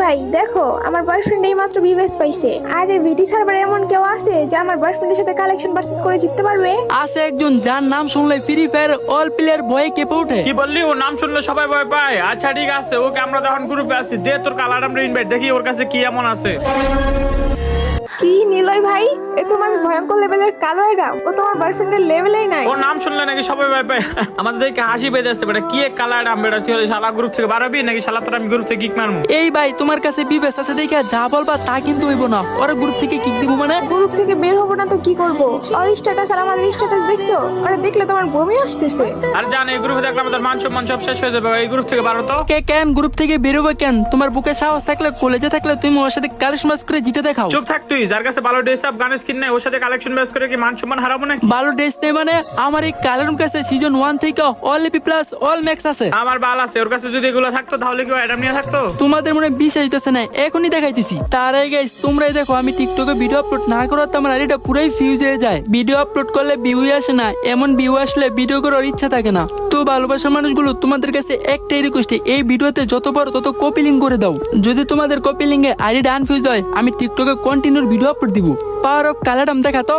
ভাই দেখো আমার বয়ফ্রেন্ড এই মাত্র বিবেস পাইছে। আরে ভিডি সার্ভারে এমন কেউ আছে যে আমার বয়ফ্রেন্ডের সাথে কালেকশন ভার্সেস করে জিততে পারবে? আছে একজন যার নাম শুনলে ফ্রি ফায়ার অল প্লেয়ার ভয়ে কেঁপে ওঠে। কি বললি? ওর নাম শুনলে সবাই ভয় পায়? আচ্ছা ঠিক আছে, ওকে আমরা তখন গ্রুপে আছি, দে তোর কালার আমরা ইনভাইট, দেখি ওর কাছে কি এমন আছে। কি নিলয় ভাই, এ তোমার ভয়ঙ্কর লেভেলের কালো এডাম, ও তোমার বয়ফ্রেন্ডের লেভেলেই নাই। ওর নাম শুনলে নাকি সবাই ভয় পায়? আমাদের দেখে হাসি পেয়ে যাচ্ছে বেটা। কি এক কালার নাম বেটা, তুই শালা গ্রুপ থেকে বাড়াবি নাকি শালা তোর আমি গ্রুপ থেকে কিক মারবো? এই ভাই তোমার কাছে বিবেস আছে দেখে যা বলবা তা কিন্তু হইব না। ওরা গ্রুপ থেকে কিক দিব মানে? গ্রুপ থেকে বের হবো না তো কি করবো? ওর স্ট্যাটাস আর আমাদের স্ট্যাটাস দেখছো? ওরা দেখলে তোমার বমি আসতেছে। আর জান এই গ্রুপে দেখলে আমাদের মান সম্মান সব শেষ হয়ে যাবে। এই গ্রুপ থেকে বাড়ো তো। কে কেন গ্রুপ থেকে বেরোবে কেন? তোমার বুকে সাহস থাকলে কলেজে থাকলে তুমি ওর সাথে কালেকশন ম্যাচ করে জিতে দেখাও। চুপ থাক তুই, যার কাছে ভালো ড্রেস আপ গান স্কিন নেই ওর সাথে কালেকশন বেস করে কি মান সম্মান হারাবো নাকি? ভালো ড্রেস নেই মানে? আমার এই কালের কাছে সিজন 1 থেকে অল এপি প্লাস অল ম্যাক্স আছে। আমার বাল আছে, ওর কাছে যদি এগুলো থাকতো তাহলে কি অ্যাডাম নিয়ে থাকতো? তোমাদের মনে বিশ্বাস হইতেছে না, এখনই দেখাইতেছি। তার আগে গাইস তোমরাই দেখো, আমি টিকটকে ভিডিও আপলোড না করাতে আমার আইডিটা পুরাই ফিউজ হয়ে যায়। ভিডিও আপলোড করলে ভিউ আসে না, এমন ভিউ আসলে ভিডিও করার ইচ্ছা থাকে না। তো ভালোবাসার মানুষগুলো তোমাদের কাছে একটাই রিকোয়েস্ট, এই ভিডিওতে যত পারো তত কপি লিঙ্ক করে দাও। যদি তোমাদের কপি লিঙ্কে আইডিটা আনফিউজ হয় আমি টিকটকে কন্টিনিউ ভিডিও আপলোড দিব। পাওয়ার অফ কালারডাম দেখা তো।